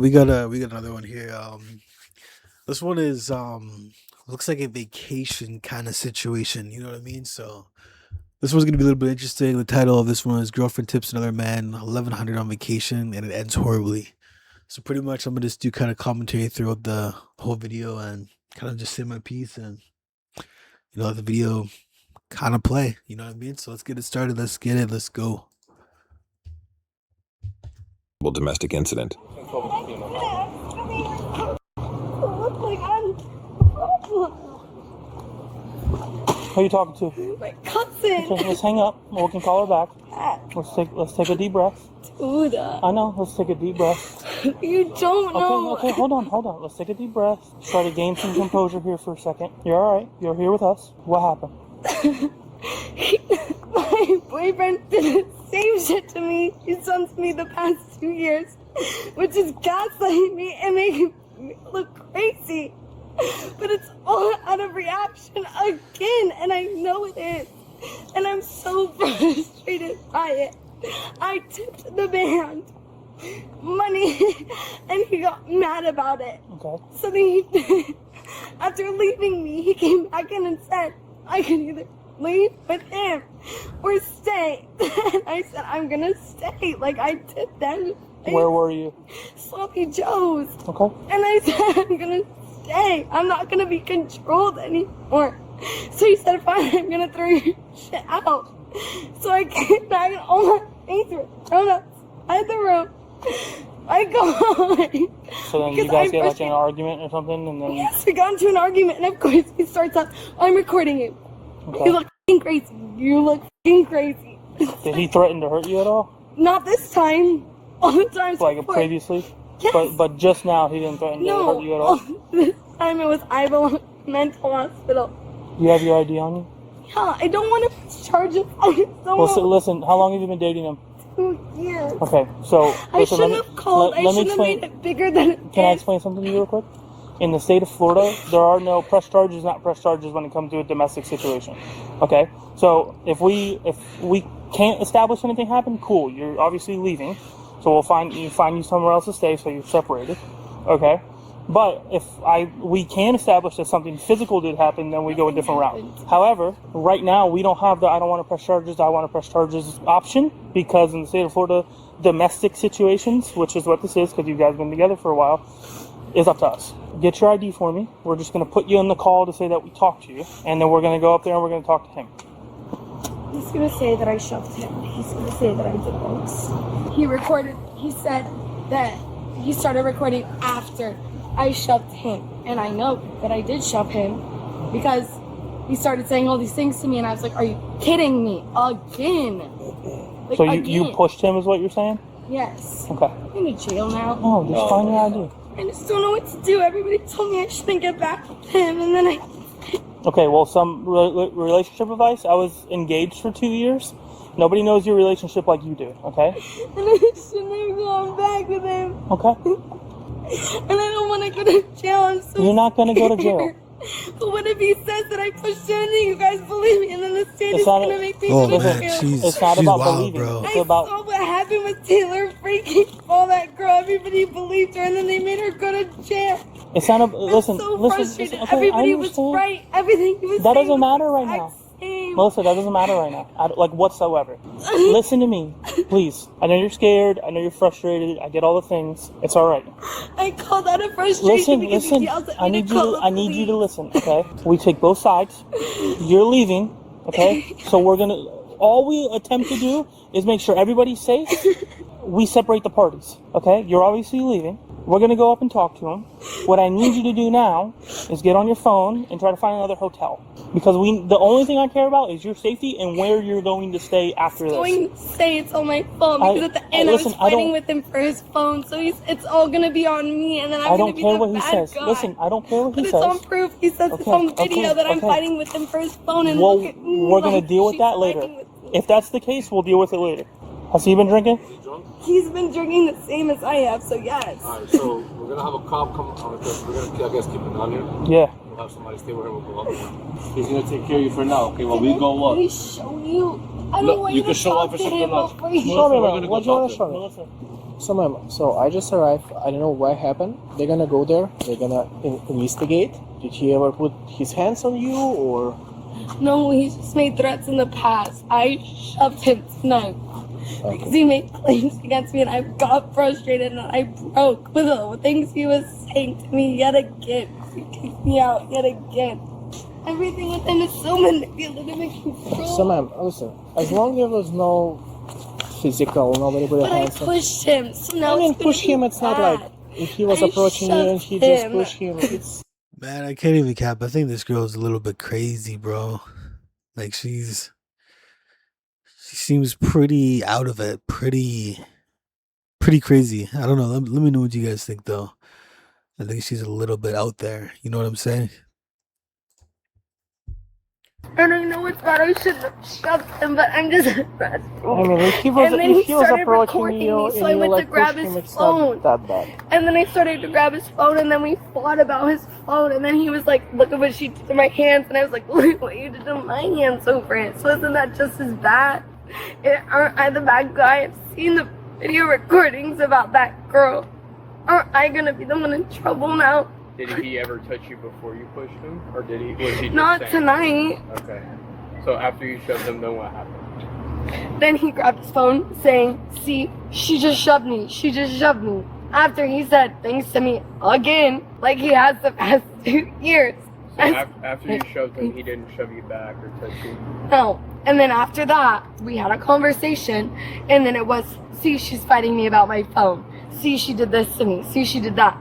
We got another one here. This one is looks like a vacation kind of situation. You know what I mean? So this one's gonna be a little bit interesting. The title of this one is "Girlfriend Tips Another Man 1100 on Vacation," and it ends horribly. So pretty much, I'm gonna just do kind of commentary throughout the whole video and kind of just say my piece and let the video kind of play. You know what I mean? So let's get it started. Let's get it. Let's go. Domestic incident. Who are you talking to? My cousin. Okay, let's hang up. We can call her back. Let's take a deep breath. Dude. I know. Let's take a deep breath. You don't know. Okay. Hold on. Let's take a deep breath. Try to gain some composure here for a second. You're all right. You're here with us. What happened? My boyfriend did the same shit to me he's done to me the past 2 years, which is gaslighting me and making me look crazy. But it's all out of reaction again, and I know it is. And I'm so frustrated by it. I tipped the band money, and he got mad about it. Okay. So then after leaving me, he came back in and said I could either leave with him or stay. And I said, I'm gonna stay. Like, I tipped them. Where were you? Sloppy Joe's. Okay. And I said, I'm gonna stay. I'm not gonna be controlled anymore. So he said, fine, I'm gonna throw your shit out. So I came back and all my things were thrown outside the room. I go home. So then you guys get like an argument or something, and then... Yes, we got into an argument, and of course he starts out, I'm recording you. Okay. You look f***ing crazy. You look f***ing crazy. Did he threaten to hurt you at all? Not this time. All the times Like before. previously? Yes. But just now he didn't threaten to hurt you at all? This time it was Ivo Mental Hospital. You have your ID on you? Yeah, I don't want to press charges. I don't Listen, how long have you been dating him? 2 years. Okay, so... I shouldn't have called. I shouldn't have made it bigger than it is. Can I explain something to you real quick? In the state of Florida, there are no press charges, not press charges when it comes to a domestic situation. Okay? So if we can't establish anything happened, cool. You're obviously leaving. So we'll find you somewhere else to stay so you're separated. Okay? But if we can establish that something physical did happen, then we go a different route. However, right now we don't have the I don't want to press charges, I want to press charges option, because in the state of Florida, domestic situations, which is what this is because you guys have been together for a while, is up to us. Get your ID for me. We're just going to put you on the call to say that we talked to you, and then we're going to go up there and we're going to talk to him. He's going to say that I shoved him. He's going to say that I did this. He said that he started recording after I shoved him. And I know that I did shove him because he started saying all these things to me, and I was like, are you kidding me? Again. Like, so again. you pushed him is what you're saying? Yes. Okay. I'm in jail now. Oh, just find your ID. I just don't know what to do. Everybody told me I shouldn't get back with him, and then I... Okay, well, some relationship advice. I was engaged for 2 years. Nobody knows your relationship like you do, okay? And I shouldn't have gone back with him. Okay. And I don't want to go to jail. I'm so You're not going to go to jail. scared. But what if he says that I pushed him and you guys believe me, and then the state is going to make me Oh go to man, jail? It's not she's about wild, believing. bro. It's I about... saw what happened with Taylor freaking all that girl. Everybody believed her, and then they made her go to jail. It's not a... Listen, I'm so listen. frustrated. Okay, Everybody I was understand. right. Everything he was That saying doesn't was matter the right exact now. same. Melissa, that doesn't matter right now. Like, whatsoever. Listen to me, please. I know you're scared. I know you're frustrated. I get all the things. It's all right. I called out of frustration because he Listen. yelled at me I need to call the I need you to police. listen, okay? We take both sides. You're leaving, okay? So we're gonna... All we attempt to do is make sure everybody's safe. We separate the parties, okay? You're obviously leaving. We're going to go up and talk to him. What I need you to do now is get on your phone and try to find another hotel. Because the only thing I care about is your safety and where you're going to stay after this. Going to say it's on my phone because at the end listen, I was fighting with him for his phone, so it's all gonna be on me, and then I'm gonna be the bad guy. Listen, I don't care what he But says. it's on proof. He says it's on video that I'm fighting with him for his phone, and Well, look at me, we're gonna like, deal with she's that later. fighting with me. If that's the case, we'll deal with it later. Has he been drinking? He's been drinking the same as I have, so yes. Alright, so we're gonna have a cop come on because we're gonna, I guess, keep an eye on here. Yeah. We'll have somebody stay with him. We'll go up. He's gonna take care of you for now, okay? While we go Let me up. show you. I don't Look, want you you can to show talk up for to something him else. before you- Show me, We're gonna what go you want to talk show to me? him. Listen. So, ma'am, so I just arrived. I don't know what happened. They're gonna go there. They're gonna investigate. Did he ever put his hands on you, or? No, he just made threats in the past. I shoved him tonight because he made claims against me, and I got frustrated and I broke with the things he was saying to me yet again. He kicked me out yet again. Everything with him is so manipulative and control. So, ma'am, listen. As long as there was no physical, nobody put But I hands on. pushed him, so now I mean, it's gonna push be him. It's not bad. like if he was I approaching you and shoved he just him. pushed him. It's Man, I can't even cap. I think this girl's a little bit crazy, bro. Like she seems pretty out of it, pretty crazy. I don't know. Let me know what you guys think though. I think she's a little bit out there. You know what I'm saying? And I know it's bad, I shouldn't have shoved him, but I'm just frustrated. I mean, if he was, And then if he he was started approaching recording you me, and so I you went to like grab pushed his him, it's phone. not that bad. And then I started to grab his phone, and then we fought about his phone, and then he was like, look at what she did to my hands, and I was like, look what you did to my hands over it. So isn't that just as bad? Aren't I the bad guy? I've seen the video recordings about that girl. Aren't I gonna be the one in trouble now? Did he ever touch you before you pushed him, or did he? Was he just Not saying? tonight. Okay. So after you shoved him, then what happened? Then he grabbed his phone saying, see, she just shoved me. She just shoved me. After he said things to me again, like he has the past 2 years. So after you shoved him, he didn't shove you back or touch you? No. And then after that, we had a conversation, and then it was, see, she's fighting me about my phone. See, she did this to me. See, she did that.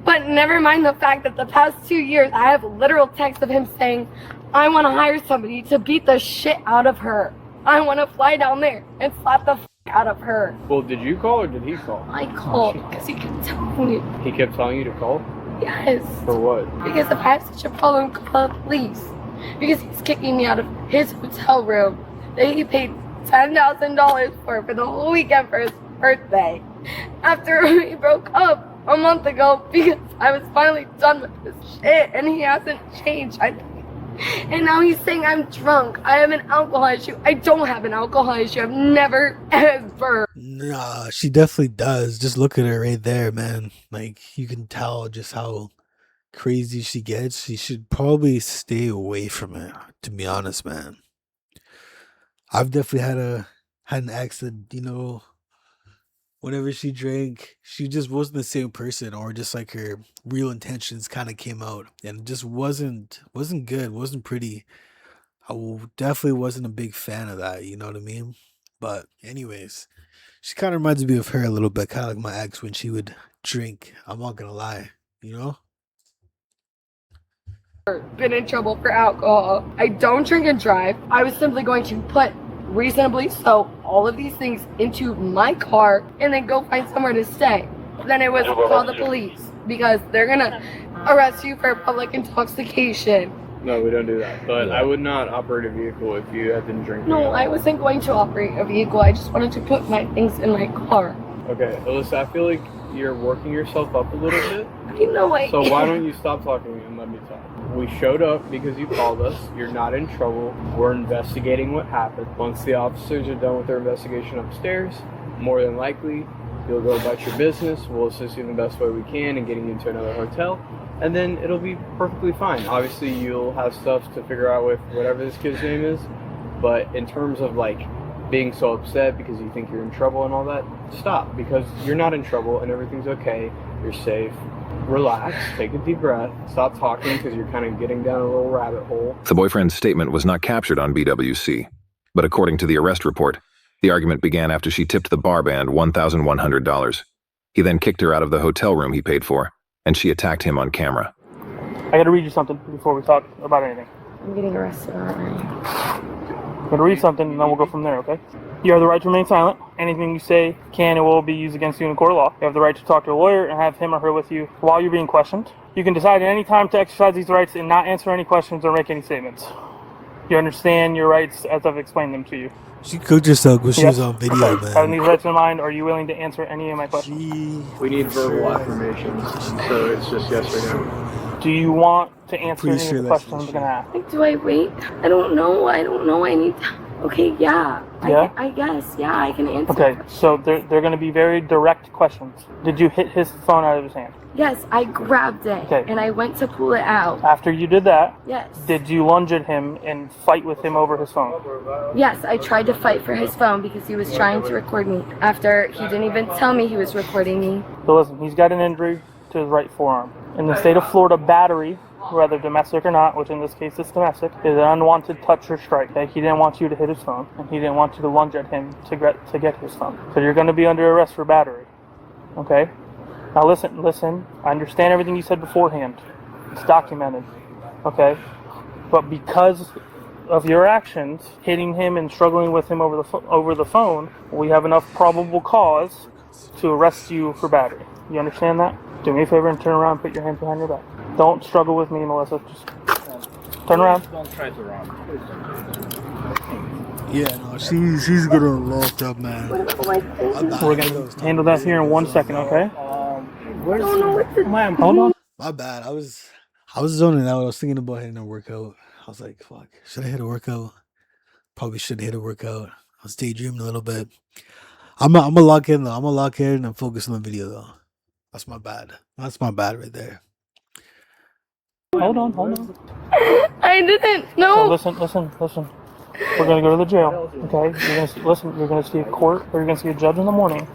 But never mind the fact that the past 2 years, I have literal texts of him saying, I want to hire somebody to beat the shit out of her. I want to fly down there and slap the f out of her. Well, did you call or did he call? I called because he kept telling me, He kept telling you to call? yes. For what? Because if I have such a problem, call the police. Because he's kicking me out of his hotel room that he paid $10,000 for the whole weekend for his birthday. After we broke up a month ago because I was finally done with this shit and he hasn't changed. And now he's saying I'm drunk. I have an alcohol issue. I don't have an alcohol issue. I've never, ever. Nah, she definitely does. Just look at her right there, man. Like you can tell just how crazy she gets. She should probably stay away from it, to be honest, man. I've definitely had an ex that, you know, whenever she drank, she just wasn't the same person, or just like her real intentions kind of came out, and it just wasn't good, wasn't pretty. Definitely wasn't a big fan of that, you know what I mean? But anyways, she kind of reminds me of her a little bit, kind of like my ex when she would drink. I'm not gonna lie, you know? Been in trouble for alcohol. I don't drink and drive. I was simply going to put reasonably so all of these things into my car and then go find somewhere to stay. Then it was call the police because they're gonna arrest you for public intoxication. No, we don't do that. But I would not operate a vehicle if you had been drinking. No, I wasn't going to operate a vehicle. I just wanted to put my things in my car. Okay, Alyssa, I feel like you're working yourself up a little bit. You know I So why don't you stop talking and let me talk? We showed up because you called us. You're not in trouble. We're investigating what happened. Once the officers are done with their investigation upstairs, more than likely, you'll go about your business. We'll assist you in the best way we can in getting you into another hotel. And then it'll be perfectly fine. Obviously, you'll have stuff to figure out with whatever this kid's name is. But in terms of like being so upset because you think you're in trouble and all that, stop, because you're not in trouble and everything's okay. You're safe. Relax, take a deep breath, stop talking because you're kind of getting down a little rabbit hole. The boyfriend's statement was not captured on BWC, but according to the arrest report, the argument began after she tipped the bar band $1,100. He then kicked her out of the hotel room he paid for, and she attacked him on camera. I gotta read you something before we talk about anything. I'm getting arrested already. I'm gonna read something and then we'll go from there, okay? You have the right to remain silent. Anything you say can and will be used against you in a court of law. You have the right to talk to a lawyer and have him or her with you while you're being questioned. You can decide at any time to exercise these rights and not answer any questions or make any statements. You understand your rights as I've explained them to you. She cooked herself when she Yes. was on video, Okay. Having man. these rights in mind, are you willing to answer any of my questions? We need verbal affirmations, so it's just yes or no. Do you want to answer Pretty any sure of the that's questions I'm the gonna ask? Like, do I wait? I don't know. I need time. Okay, yeah. Yeah? I guess, yeah, I can answer. Okay, so they're going to be very direct questions. Did you hit his phone out of his hand? Yes, I grabbed it Okay. and I went to pull it out. After you did that, Yes. did you lunge at him and fight with him over his phone? Yes, I tried to fight for his phone because he was trying to record me. After he didn't even tell me he was recording me. So listen, he's got an injury to his right forearm. In the state of Florida, battery, whether domestic or not, which in this case is domestic, is an unwanted touch or strike. Okay? He didn't want you to hit his phone, and he didn't want you to lunge at him to get his phone. So you're going to be under arrest for battery. Okay? Now listen. I understand everything you said beforehand. It's documented. Okay? But because of your actions, hitting him and struggling with him over the phone, we have enough probable cause to arrest you for battery. You understand that? Do me a favor and turn around and put your hands behind your back. Don't struggle with me, Melissa. Just turn around. Don't try to run. Yeah, no, she's gonna locked up, man. We're gonna handle that here in 1 second, okay? Where's I don't know what to Ma'am, hold on. My bad. I was zoning out. I was thinking about hitting a workout. I was like, fuck, should I hit a workout? Probably should hit a workout. I was daydreaming a little bit. I'm gonna lock in though. I'm gonna lock in and focus on the video though. That's my bad. That's my bad right there. Hold on. I didn't So know. listen. We're gonna go to the jail, okay? You're gonna see a court, or you're gonna see a judge in the morning.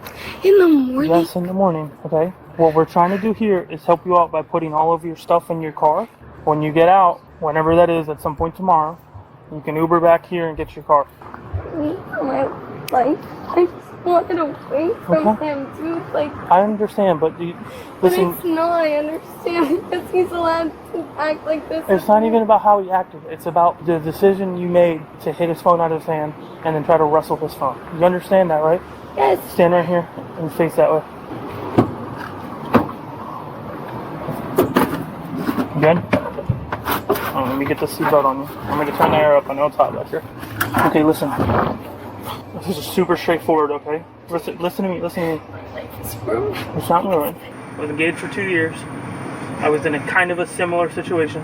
In the morning? Yes, in the morning, okay? What we're trying to do here is help you out by putting all of your stuff in your car. When you get out, whenever that is, at some point tomorrow, you can Uber back here and get your car. My life. I just wanted away from Okay. him, dude. Like, I understand, but but listen, it's not. I understand because he's allowed to act like this. it's not even about how he acted. It's about the decision you made to hit his phone out of his hand and then try to wrestle his phone. You understand that, right? Yes. Stand right here and face that way. Good? Let me get the seatbelt on you. I'm going to turn the air up. I know it's hot back here. Okay, listen. This is super straightforward, okay? Listen to me. It's not ruined. I was engaged for 2 years. I was in a kind of a similar situation,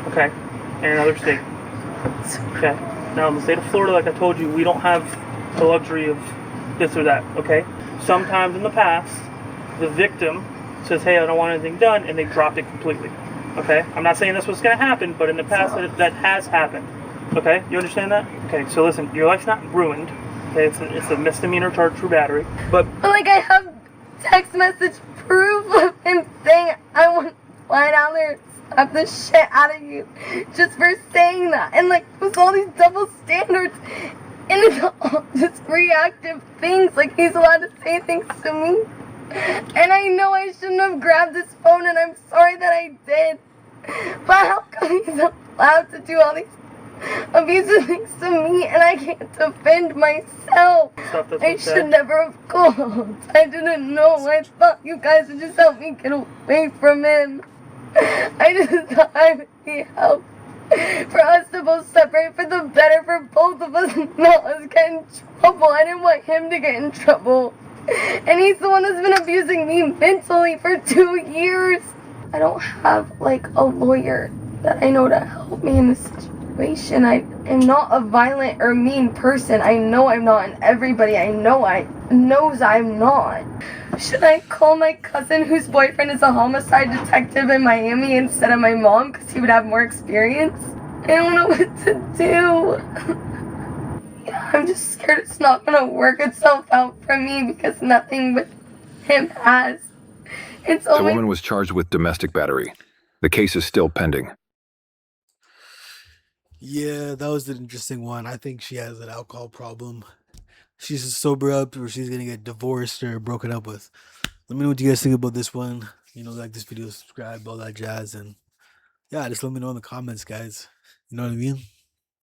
okay, in another state. Okay. Now in the state of Florida, like I told you, we don't have the luxury of this or that, okay? Sometimes in the past, the victim says, hey, I don't want anything done, and they drop it completely, okay? I'm not saying that's what's going to happen, but in the past, that has happened, okay? You understand that? Okay, so listen, your life's not ruined, okay? It's a misdemeanor charge for battery, but Like, I have text message proof of him saying, I want to fly down there and slap the shit out of you just for saying that. And, like, with all these double standards, and it's all just reactive things. Like, he's allowed to say things to me. And I know I shouldn't have grabbed his phone, and I'm sorry that I did. But how come he's allowed to do all these abusive things to me, and I can't defend myself? stuff that's I should never have called. I didn't know. I thought you guys would just help me get away from him. I just thought I would be helped. For us to both separate for the better for both of us, not us get in trouble. I didn't want him to get in trouble. And he's the one that's been abusing me mentally for 2 years. I don't have, like, a lawyer that I know to help me in this situation. I am not a violent or mean person. I know I'm not, and everybody I know knows I'm not. Should I call my cousin whose boyfriend is a homicide detective in Miami instead of my mom because he would have more experience? I don't know what to do. Yeah, I'm just scared it's not gonna work itself out for me because nothing with him has. It's The only woman was charged with domestic battery. The case is still pending. Yeah, that was an interesting one. I think she has an alcohol problem. She's sober up or she's gonna get divorced or broken up with. Let me know what you guys think about this one. You know, like this video, subscribe, all that jazz, and yeah, just let me know in the comments, guys. You know what I mean?